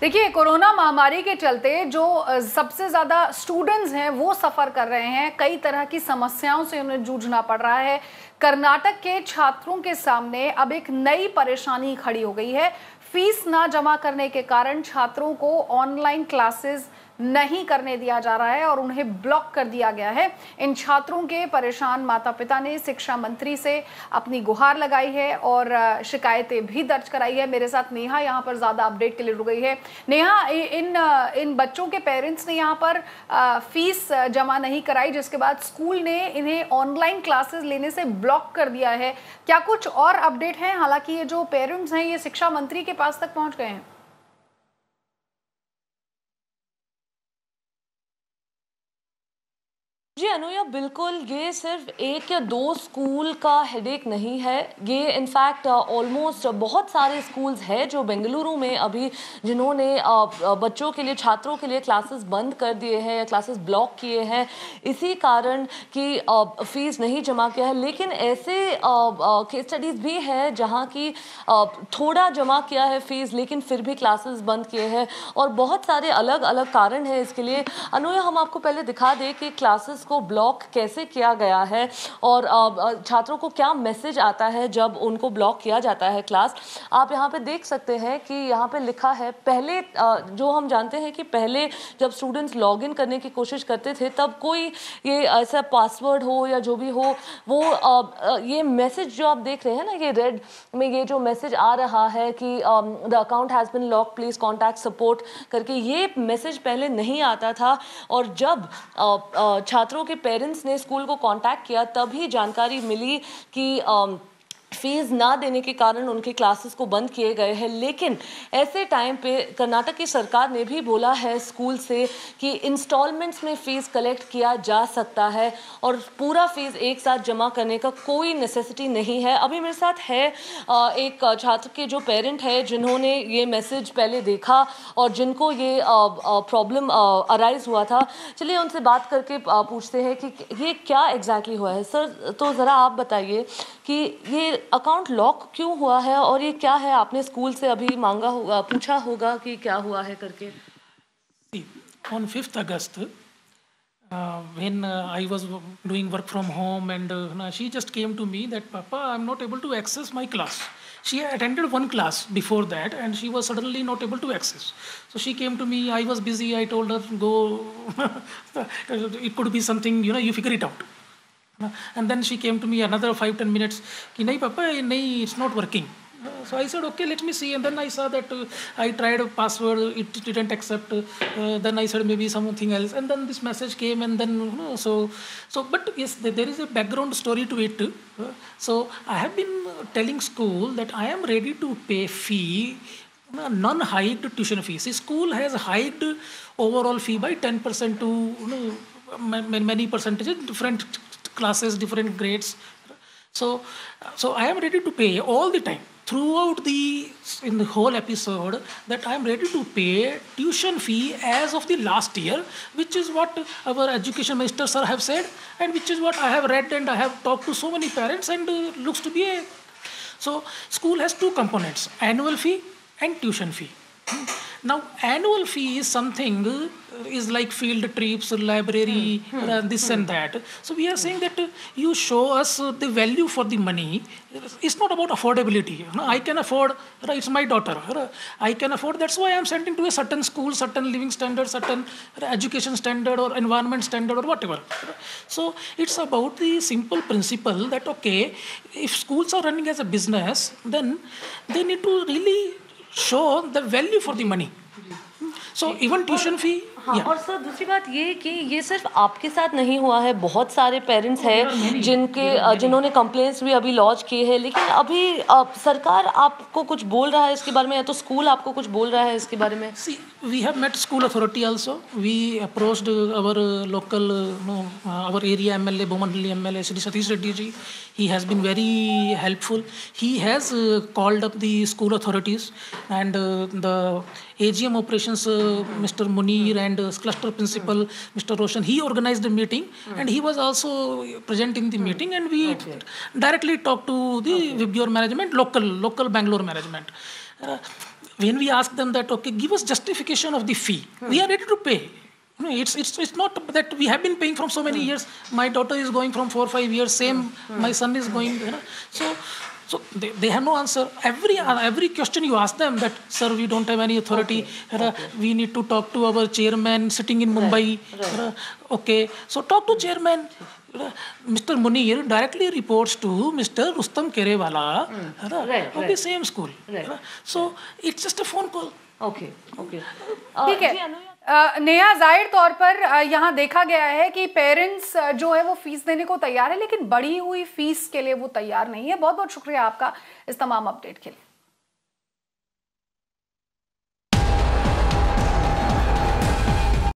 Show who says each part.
Speaker 1: देखिए, कोरोना महामारी के चलते जो सबसे ज़्यादा स्टूडेंट्स हैं वो सफ़र कर रहे हैं। कई तरह की समस्याओं से उन्हें जूझना पड़ रहा है। कर्नाटक के छात्रों के सामने अब एक नई परेशानी खड़ी हो गई है। फीस ना जमा करने के कारण छात्रों को ऑनलाइन क्लासेस नहीं करने दिया जा रहा है और उन्हें ब्लॉक कर दिया गया है। इन छात्रों के परेशान माता पिता ने शिक्षा मंत्री से अपनी गुहार लगाई है और शिकायतें भी दर्ज कराई है। मेरे साथ नेहा यहाँ पर ज़्यादा अपडेट के लिए रुक गई है। नेहा, इन बच्चों के पेरेंट्स ने यहाँ पर फीस जमा नहीं कराई, जिसके बाद स्कूल ने इन्हें ऑनलाइन क्लासेस लेने से ब्लॉक कर दिया है। क्या कुछ और अपडेट है? हालांकि ये जो पेरेंट्स हैं ये शिक्षा मंत्री के पास तक पहुंच गए हैं।
Speaker 2: जी अनुया, बिल्कुल ये सिर्फ एक या दो स्कूल का हेडेक नहीं है। ये इनफैक्ट ऑलमोस्ट बहुत सारे स्कूल्स हैं जो बेंगलुरु में अभी जिन्होंने बच्चों के लिए, छात्रों के लिए क्लासेस बंद कर दिए हैं या क्लासेस ब्लॉक किए हैं इसी कारण कि फीस नहीं जमा किया है। लेकिन ऐसे केस स्टडीज़ भी है जहाँ की थोड़ा जमा किया है फीस लेकिन फिर भी क्लासेस बंद किए हैं और बहुत सारे अलग अलग कारण हैं इसके लिए। अनुया, हम आपको पहले दिखा दें कि क्लासेस को ब्लॉक कैसे किया गया है और छात्रों को क्या मैसेज आता है जब उनको ब्लॉक किया जाता है क्लास। आप यहाँ पे देख सकते हैं कि यहाँ पे लिखा है, पहले जो हम जानते हैं कि पहले जब स्टूडेंट्स लॉगिन करने की कोशिश करते थे तब कोई ये ऐसा पासवर्ड हो या जो भी हो वो ये मैसेज जो आप देख रहे हैं ना, ये रेड में ये जो मैसेज आ रहा है कि the account has been lock, please contact support करके, ये मैसेज पहले नहीं आता था। और जब छात्रों के पेरेंट्स ने स्कूल को कांटेक्ट किया तभी जानकारी मिली कि फीस ना देने के कारण उनके क्लासेस को बंद किए गए हैं। लेकिन ऐसे टाइम पे कर्नाटक की सरकार ने भी बोला है स्कूल से कि इंस्टॉलमेंट्स में फ़ीस कलेक्ट किया जा सकता है और पूरा फीस एक साथ जमा करने का कोई नेसेसिटी नहीं है। अभी मेरे साथ है एक छात्र के जो पेरेंट है जिन्होंने ये मैसेज पहले देखा और जिनको ये प्रॉब्लम अराइज हुआ था। चलिए उनसे बात करके पूछते हैं कि ये क्या एग्जैक्टली हुआ है। सर, तो ज़रा आप बताइए कि ये अकाउंट लॉक क्यों हुआ है और ये क्या है? आपने स्कूल से अभी मांगा होगा, पूछा होगा कि क्या हुआ है करके।
Speaker 3: On 5th August, when I was doing work from home and she just came to me that, Papa, I'm not able to access my class. She attended one class before that and she was suddenly not able to access. So she came to me, I was busy, I told her, go, it could be something, you figure it out. And then she came to me another 5-10 minutes, ki nahi papa, nahi, it's not working. So I said, okay, let me see. And then I saw that I tried a password, it didn't accept. Then I said maybe something else. And then this message came and then, but yes, there is a background story to it. So I have been telling school that I am ready to pay fee, non-hiked tuition fee. See, school has hiked overall fee by 10% to many percentages, different classes, different grades. So I am ready to pay all the time throughout in the whole episode that I am ready to pay tuition fee as of the last year, which is what our education minister sir have said and which is what I have read and I have talked to so many parents and looks to be a. So school has two components, annual fee and tuition fee. Now, annual fee is something is like field trips, library, this and that. So we are saying that you show us the value for the money. It's not about affordability. I can afford, it's my daughter. I can afford, that's why I'm sending to a certain school, certain living standard, certain education standard or environment standard or whatever. So it's about the simple principle that, okay, if schools are running as a business, then they need to really show the value for the money. So even tuition fee.
Speaker 2: हाँ, और sir दूसरी बात ये कि ये सिर्फ आपके साथ नहीं हुआ है, बहुत सारे पेरेंट्स हैं जिन्होंने कंप्लेंट्स भी अभी लॉन्च किए हैं। लेकिन अभी सरकार आपको कुछ बोल रहा है इसके बारे में या तो स्कूल आपको कुछ बोल रहा है इसके बारे में?
Speaker 3: See, we have met school authority also. We approached our local, our area MLA, Bomandali MLA, Shri Satish Reddy ji. He has been very helpful. He has called up the school authorities and the AGM operations, Mr. Munir and cluster principal, Mr. Roshan, he organized a meeting and he was also present in the meeting and we directly talked to the Vibgyor management, local Bangalore management. when we ask them that, okay, give us justification of the fee, we are ready to pay. No, it's not that we have been paying from so many years. My daughter is going from 4 or 5 years. Same, my son is going. So they have no answer. Every question you ask them that, sir, we don't have any authority. We need to talk to our chairman sitting in Mumbai. Okay, so talk to chairman. Mr. Munir directly reports to Mr. Rustam Kerewala of the same school. So it's just a phone call.
Speaker 2: Okay.
Speaker 1: ठीक है नेहा, जाहिर तौर पर यहाँ देखा गया है कि पेरेंट्स जो है वो फीस देने को तैयार है, लेकिन बढ़ी हुई फीस के लिए वो तैयार नहीं है। बहुत बहुत शुक्रिया आपका इस तमाम अपडेट के लिए।